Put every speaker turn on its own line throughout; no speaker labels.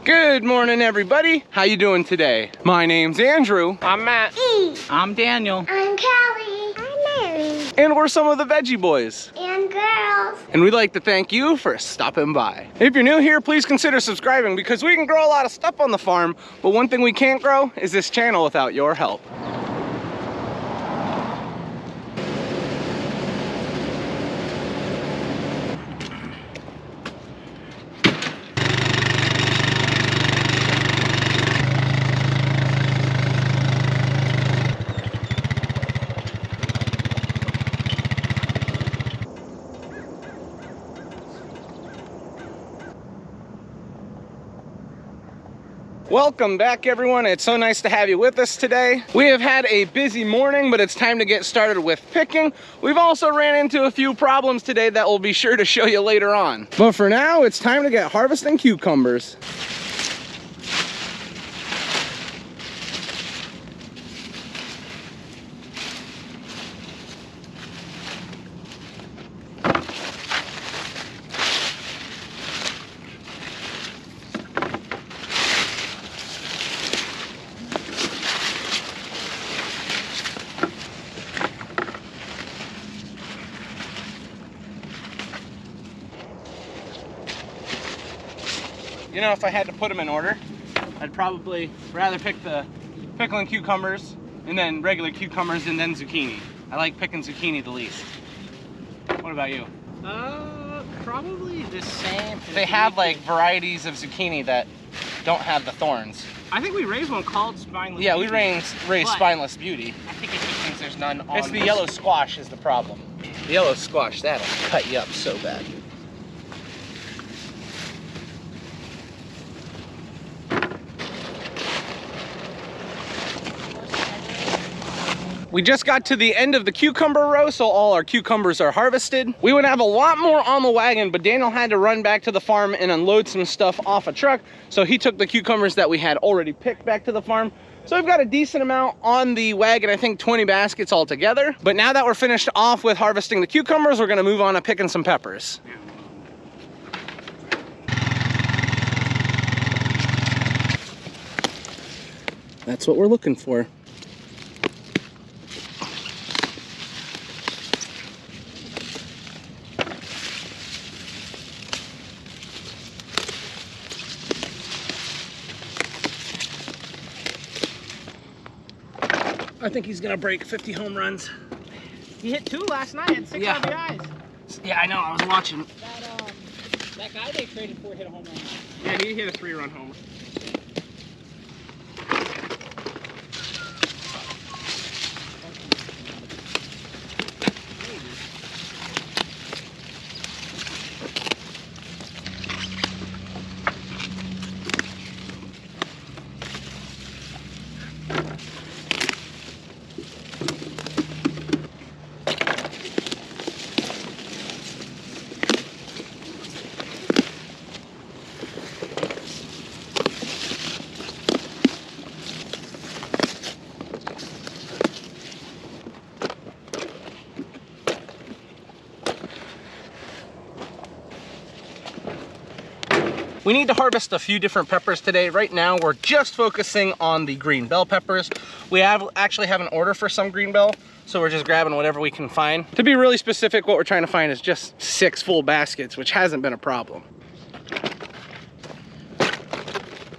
Good morning, everybody. How you doing today? My name's Andrew.
I'm Matt.
I'm Daniel.
I'm Callie. I'm Mary.
And we're some of the Veggie Boys.
And girls.
And we'd like to thank you for stopping by. If you're new here, please consider subscribing because we can grow a lot of stuff on the farm, but one thing we can't grow is this channel without your help. Welcome back, everyone. It's so nice to have you with us today. We have had a busy morning, but it's time to get started with picking. We've also ran into a few problems today that we'll be sure to show you later on. But for now, it's time to get harvesting cucumbers. You know, if I had to put them in order, I'd probably rather pick the pickling cucumbers and then regular cucumbers and then zucchini. I like picking zucchini the least. What about you?
Probably the same.
They have like varieties of zucchini that don't have the thorns.
I think we raised one called Spineless
Yeah,
Beauty.
we raised Spineless Beauty.
I think it just means there's none on.
It's the yellow squash is the problem. The yellow squash, that'll cut you up so bad. We just got to the end of the cucumber row, so all our cucumbers are harvested. We would have a lot more on the wagon, but Daniel had to run back to the farm and unload some stuff off a truck, so he took the cucumbers that we had already picked back to the farm. So we've got a decent amount on the wagon, I think 20 baskets altogether. But now that we're finished off with harvesting the cucumbers, we're gonna move on to picking some peppers. That's what we're looking for. I think he's gonna break 50 home runs.
He hit 2 last night at 6
Yeah.
RBIs.
Yeah, I know, I was watching.
That guy they traded for hit a home run.
Yeah, he hit a 3-run homer.
We need to harvest a few different peppers today. Right now, we're just focusing on the green bell peppers. We actually have an order for some green bell, so we're just grabbing whatever we can find. To be really specific, what we're trying to find is just 6 full baskets, which hasn't been a problem.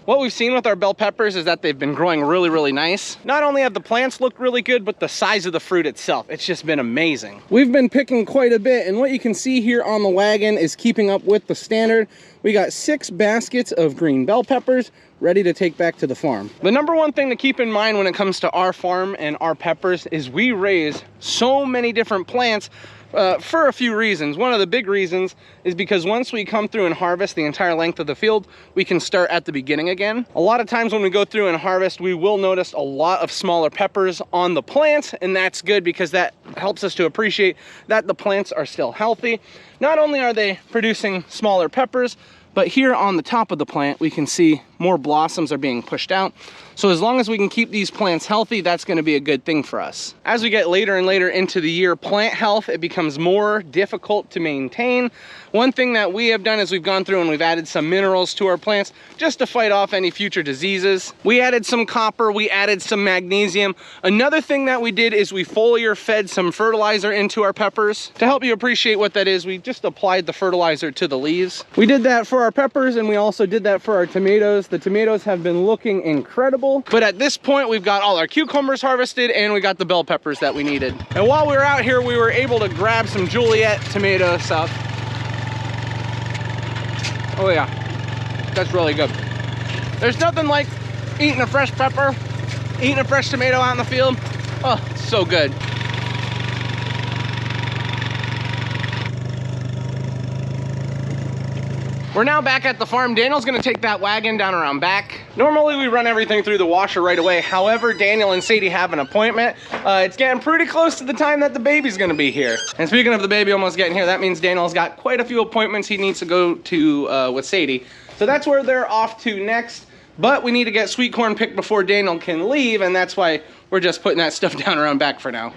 What we've seen with our bell peppers is that they've been growing really, really nice. Not only have the plants looked really good, but the size of the fruit itself, it's just been amazing. We've been picking quite a bit, and what you can see here on the wagon is keeping up with the standard. We got 6 baskets of green bell peppers ready to take back to the farm. The number one thing to keep in mind when it comes to our farm and our peppers is we raise so many different plants for a few reasons. One of the big reasons is because once we come through and harvest the entire length of the field, we can start at the beginning again. A lot of times when we go through and harvest, we will notice a lot of smaller peppers on the plants, and that's good because that helps us to appreciate that the plants are still healthy. Not only are they producing smaller peppers, But here on the top of the plant, we can see more blossoms are being pushed out. So as long as we can keep these plants healthy, that's gonna be a good thing for us. As we get later and later into the year, plant health, it becomes more difficult to maintain. One thing that we have done is we've gone through and we've added some minerals to our plants just to fight off any future diseases. We added some copper, we added some magnesium. Another thing that we did is we foliar fed some fertilizer into our peppers. To help you appreciate what that is, we just applied the fertilizer to the leaves. We did that for our peppers and we also did that for our tomatoes. The tomatoes have been looking incredible. But at this point, we've got all our cucumbers harvested and we got the bell peppers that we needed. And while we were out here, we were able to grab some Juliet tomato stuff. Oh yeah, that's really good. There's nothing like eating a fresh pepper, eating a fresh tomato out in the field. Oh, it's so good. We're now back at the farm. Daniel's gonna take that wagon down around back. Normally we run everything through the washer right away. However, Daniel and Sadie have an appointment. It's getting pretty close to the time that the baby's gonna be here. And speaking of the baby almost getting here, that means Daniel's got quite a few appointments he needs to go to with Sadie. So that's where they're off to next. But we need to get sweet corn picked before Daniel can leave, and that's why we're just putting that stuff down around back for now.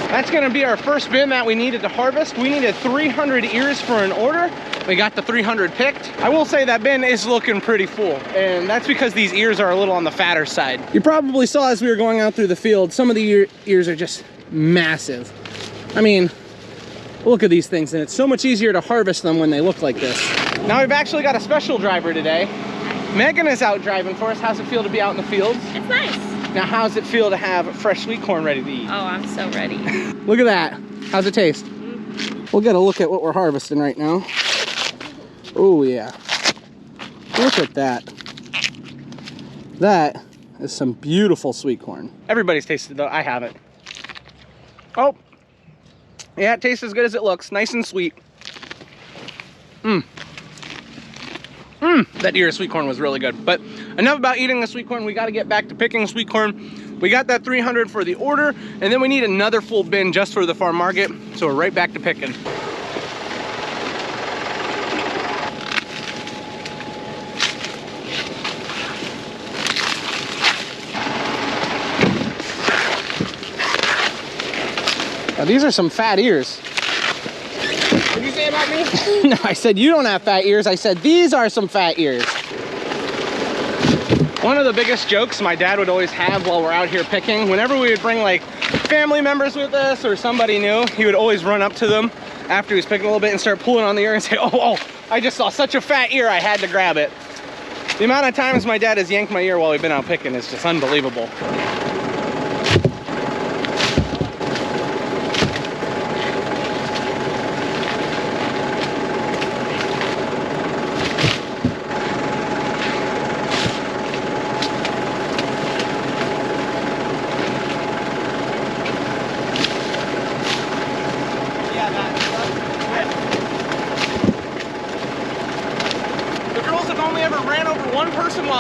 That's gonna be our first bin that we needed to harvest. We needed 300 ears for an order. We got the 300 picked. I will say that bin is looking pretty full, and that's because these ears are a little on the fatter side. You probably saw as we were going out through the field, some of the ears are just massive. I mean, look at these things, and it's so much easier to harvest them when they look like this. Now we've actually got a special driver today. Megan is out driving for us. How's it feel to be out in the fields?
It's nice.
Now, how's it feel to have fresh sweet corn ready to eat?
Oh, I'm so ready.
Look at that. How's it taste? We'll get a look at what we're harvesting right now. Oh, yeah. Look at that. That is some beautiful sweet corn. Everybody's tasted though. I haven't. Oh. Yeah, it tastes as good as it looks. Nice and sweet. That ear of sweet corn was really good. But enough about eating the sweet corn. We got to get back to picking sweet corn. We got that 300 for the order, and then we need another full bin just for the farm market. So we're right back to picking. Now, these are some fat ears.
What did you say about me?
No, I said you don't have fat ears. I said these are some fat ears. One of the biggest jokes my dad would always have while we're out here picking, whenever we would bring like family members with us or somebody new, he would always run up to them after he was picking a little bit and start pulling on the ear and say, oh, I just saw such a fat ear, I had to grab it. The amount of times my dad has yanked my ear while we've been out picking is just unbelievable.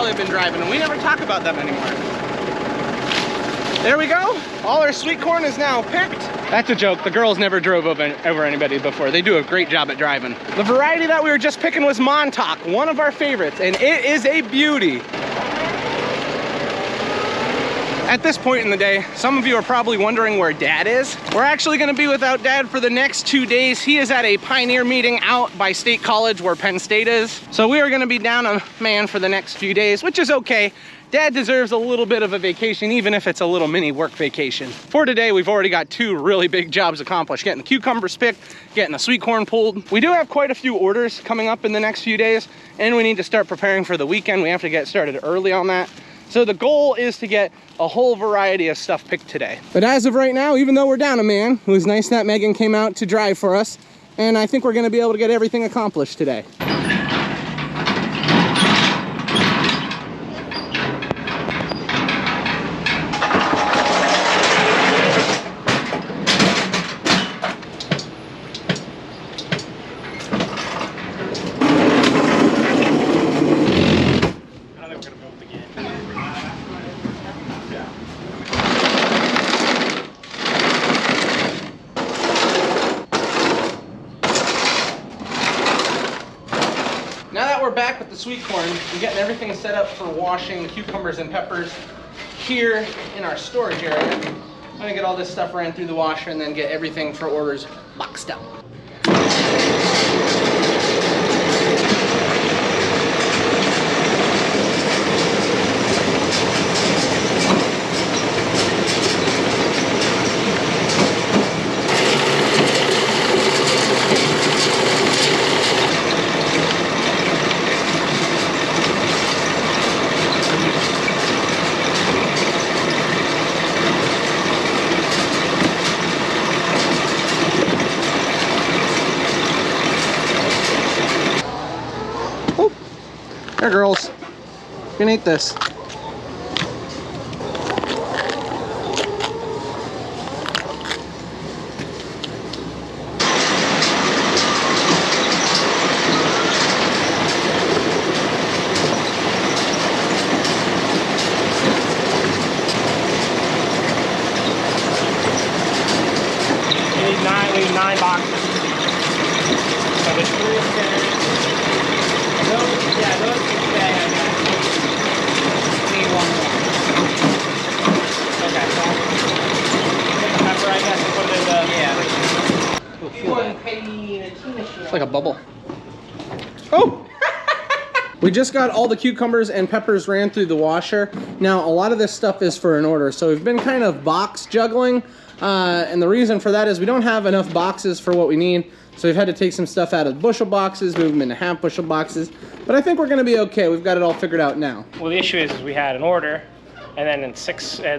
They've been driving, and we never talk about them anymore. There we go. All our sweet corn is now picked. That's a joke. The girls never drove over anybody before. They do a great job at driving. The variety that we were just picking was Montauk, one of our favorites, and it is a beauty. At this point in the day, some of you are probably wondering where Dad is. We're actually gonna be without Dad for the next 2 days. He is at a pioneer meeting out by State College where Penn State is. So we are gonna be down a man for the next few days, which is okay. Dad deserves a little bit of a vacation, even if it's a little mini work vacation. For today, we've already got 2 really big jobs accomplished. Getting the cucumbers picked, getting the sweet corn pulled. We do have quite a few orders coming up in the next few days, and we need to start preparing for the weekend. We have to get started early on that. So the goal is to get a whole variety of stuff picked today. But as of right now, even though we're down a man, it was nice that Megan came out to drive for us, and I think we're gonna be able to get everything accomplished today. Now that we're back with the sweet corn, we're getting everything set up for washing the cucumbers and peppers here in our storage area. I'm gonna get all this stuff ran through the washer and then get everything for orders boxed up. Here, girls, you can eat this.
We need 9 boxes. So there's 3 upstairs. Yeah, those can stay. Need 1 more. Okay, so take the pepper, I guess, and put it in the...
It's like a bubble. Oh! We just got all the cucumbers and peppers ran through the washer. Now, a lot of this stuff is for an order, so we've been kind of box juggling. And the reason for that is we don't have enough boxes for what we need. So we've had to take some stuff out of bushel boxes, move them into half bushel boxes. But I think we're gonna be okay. We've got it all figured out now.
Well, the issue is we had an order, and then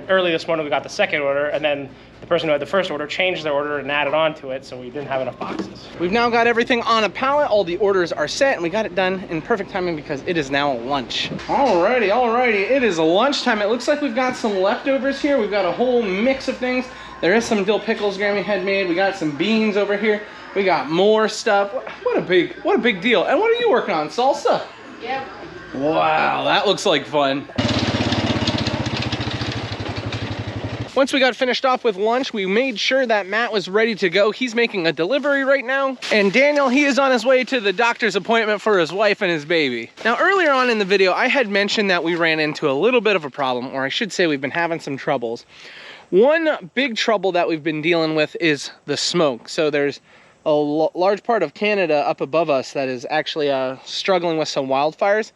early this morning we got the second order, and then the person who had the first order changed their order and added on to it, so we didn't have enough boxes.
We've now got everything on a pallet. All the orders are set, and we got it done in perfect timing because it is now lunch. Alrighty, alrighty. It is lunchtime. It looks like we've got some leftovers here. We've got a whole mix of things. There is some dill pickles Grammy had made. We got some beans over here. We got more stuff. What a big deal. And what are you working on? Salsa?
Yep.
Wow, that looks like fun. Once we got finished off with lunch, we made sure that Matt was ready to go. He's making a delivery right now. And Daniel, he is on his way to the doctor's appointment for his wife and his baby. Now, earlier on in the video, I had mentioned that we ran into a little bit of a problem, or I should say we've been having some troubles. One big trouble that we've been dealing with is the smoke. So there's a large part of Canada up above us that is actually struggling with some wildfires.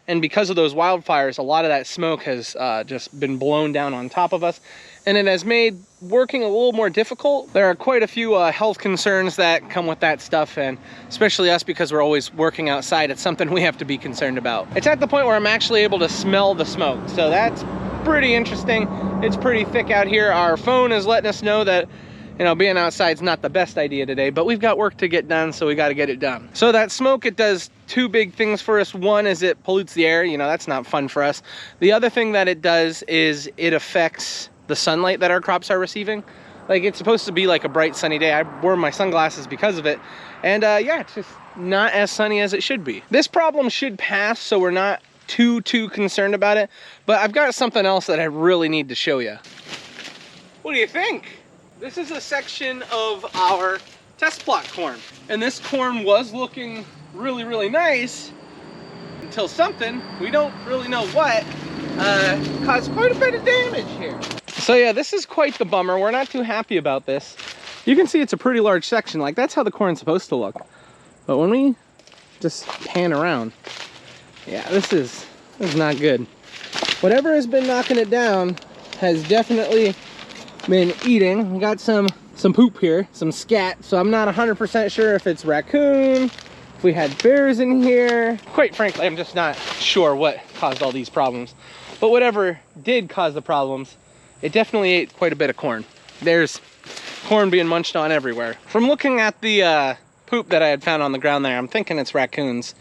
And because of those wildfires, a lot of that smoke has just been blown down on top of us. And it has made working a little more difficult. There are quite a few health concerns that come with that stuff, and especially us because we're always working outside, it's something we have to be concerned about. It's at the point where I'm actually able to smell the smoke. So that's pretty interesting. It's pretty thick out here. Our phone is letting us know that, you know, being outside is not the best idea today, but we've got work to get done, so we got to get it done. So that smoke, it does 2 big things for us. One is it pollutes the air. You know, that's not fun for us. The other thing that it does is it affects the sunlight that our crops are receiving. Like, it's supposed to be like a bright sunny day. I wore my sunglasses because of it. And yeah, it's just not as sunny as it should be. This problem should pass, so we're not too concerned about it. But I've got something else that I really need to show you. What do you think? This is a section of our test plot corn. And this corn was looking really nice until something, we don't really know what, caused quite a bit of damage here. So yeah, this is quite the bummer. We're not too happy about this. You can see it's a pretty large section. Like, that's how the corn's supposed to look. But when we just pan around, yeah, this is not good. Whatever has been knocking it down has definitely been eating. We got some poop here, some scat. So I'm not 100% sure if it's raccoon, if we had bears in here. Quite frankly, I'm just not sure what caused all these problems. But whatever did cause the problems, it definitely ate quite a bit of corn. There's corn being munched on everywhere. From looking at the poop that I had found on the ground there, I'm thinking it's raccoons.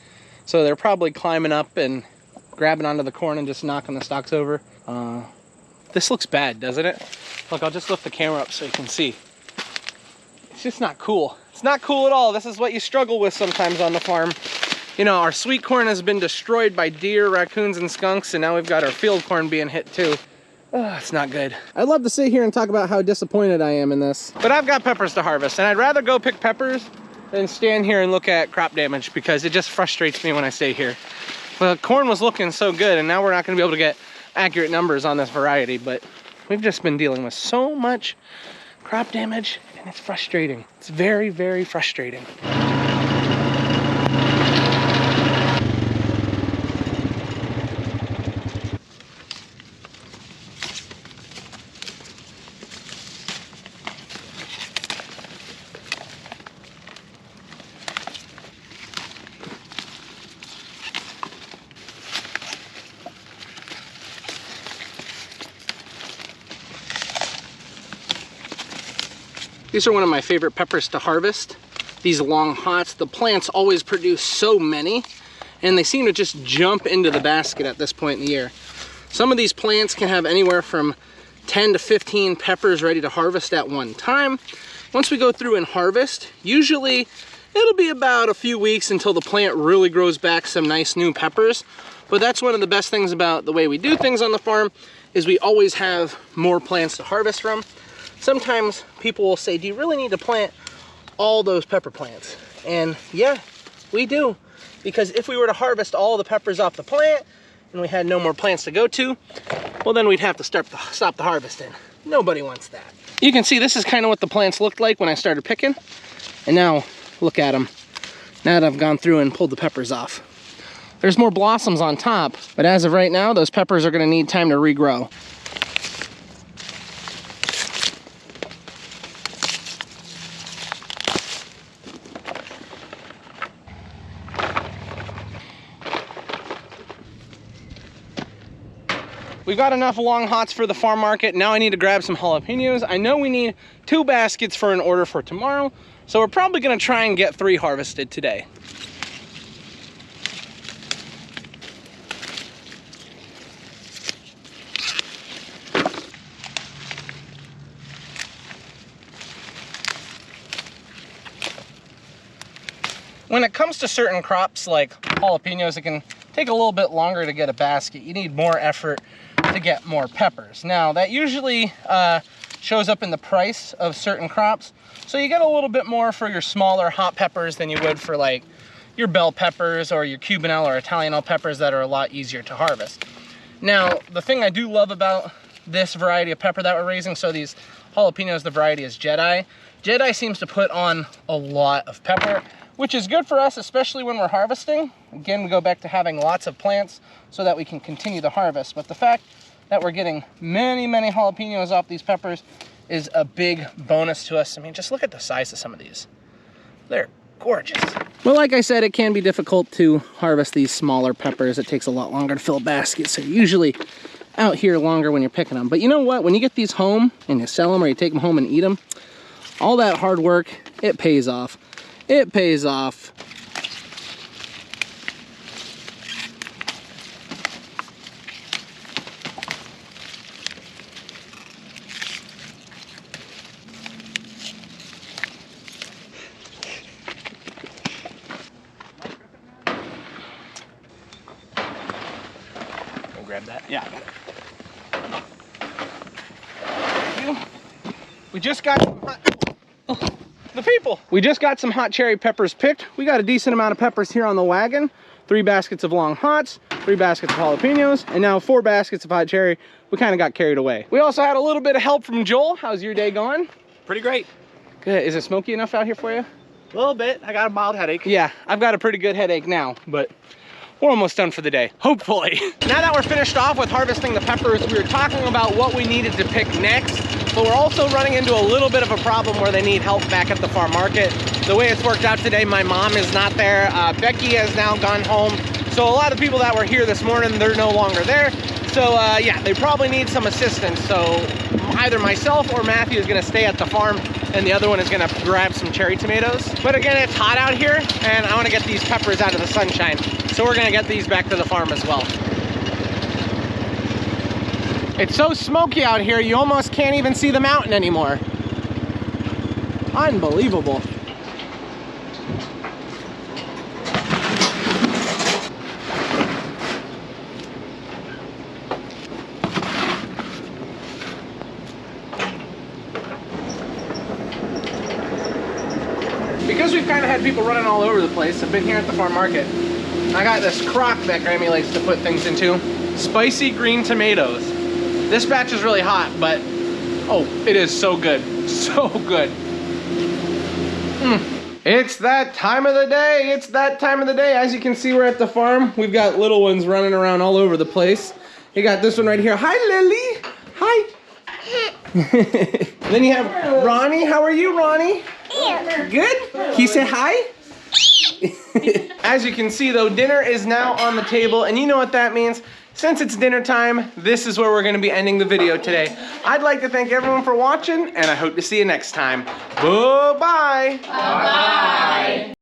So they're probably climbing up and grabbing onto the corn and just knocking the stalks over. This looks bad, doesn't it? Look, I'll just lift the camera up so you can see. It's just not cool. It's not cool at all. This is what you struggle with sometimes on the farm. You know, our sweet corn has been destroyed by deer, raccoons, and skunks, and now we've got our field corn being hit too. Oh, it's not good. I'd love to sit here and talk about how disappointed I am in this, but I've got peppers to harvest, and I'd rather go pick peppers than stand here and look at crop damage, because it just frustrates me when I stay here. The corn was looking so good, and now we're not gonna be able to get accurate numbers on this variety, but we've just been dealing with so much crop damage, and it's frustrating. It's very, very frustrating. These are one of my favorite peppers to harvest. These long hots. The plants always produce so many, and they seem to just jump into the basket at this point in the year. Some of these plants can have anywhere from 10 to 15 peppers ready to harvest at one time. Once we go through and harvest, usually it'll be about a few weeks until the plant really grows back some nice new peppers. But that's one of the best things about the way we do things on the farm, is we always have more plants to harvest from. Sometimes people will say, do you really need to plant all those pepper plants? And yeah, we do. Because if we were to harvest all the peppers off the plant and we had no more plants to go to, well, then we'd have to stop the harvesting. Nobody wants that. You can see this is kind of what the plants looked like when I started picking. And now look at them. Now that I've gone through and pulled the peppers off. There's more blossoms on top, but as of right now, those peppers are gonna need time to regrow. We've got enough long hots for the farm market. Now I need to grab some jalapenos. I know we need 2 baskets for an order for tomorrow, so we're probably gonna try and get 3 harvested today. When it comes to certain crops like jalapenos, it can take a little bit longer to get a basket. You need more effort to get more peppers. Now, that usually shows up in the price of certain crops. So you get a little bit more for your smaller hot peppers than you would for like your bell peppers or your Cubanelle or Italiano peppers that are a lot easier to harvest. Now, the thing I do love about this variety of pepper that we're raising, so these jalapenos, the variety is Jedi. Jedi seems to put on a lot of pepper, which is good for us, especially when we're harvesting. Again, we go back to having lots of plants so that we can continue the harvest. But the fact that we're getting many, many jalapenos off these peppers is a big bonus to us. I mean, just look at the size of some of these. They're gorgeous. Well, like I said, it can be difficult to harvest these smaller peppers. It takes a lot longer to fill a basket, so you're usually out here longer when you're picking them. But you know what? When you get these home and you sell them or you take them home and eat them, all that hard work, it pays off. It pays off. We'll grab that. Yeah, I got it. Thank you. We just got some hot... The people. We just got some hot cherry peppers picked. We got a decent amount of peppers here on the wagon. 3 baskets of long hots, 3 baskets of jalapenos, and now 4 baskets of hot cherry. We kind of got carried away. We also had a little bit of help from Joel. How's your day going?
Pretty great.
Good. Is it smoky enough out here for you?
A little bit. I got a mild headache.
Yeah, I've got a pretty good headache now, but we're almost done for the day, hopefully. Now that we're finished off with harvesting the peppers, we were talking about what we needed to pick next, but we're also running into a little bit of a problem where they need help back at the farm market. The way it's worked out today, my mom is not there. Becky has now gone home. So a lot of people that were here this morning, they're no longer there. So yeah, they probably need some assistance. So either myself or Matthew is gonna stay at the farm and the other one is gonna grab some cherry tomatoes. But again, it's hot out here and I wanna get these peppers out of the sunshine. So we're gonna get these back to the farm as well. It's so smoky out here, you almost can't even see the mountain anymore. Unbelievable. Because we've kind of had people running all over the place, I've been here at the farm market. I got this crock that Grammy likes to put things into. Spicy green tomatoes. This batch is really hot, but oh, it is so good. So good. It's that time of the day. It's that time of the day. As you can see, we're at the farm. We've got little ones running around all over the place. You got this one right here. Hi, Lily. Hi. Then you have Ronnie. How are you, Ronnie? Good? Can you say hi? As you can see though, dinner is now on the table, and you know what that means. Since it's dinner time, this is where we're gonna be ending the video today. I'd like to thank everyone for watching, and I hope to see you next time. Bye-bye. Bye-bye.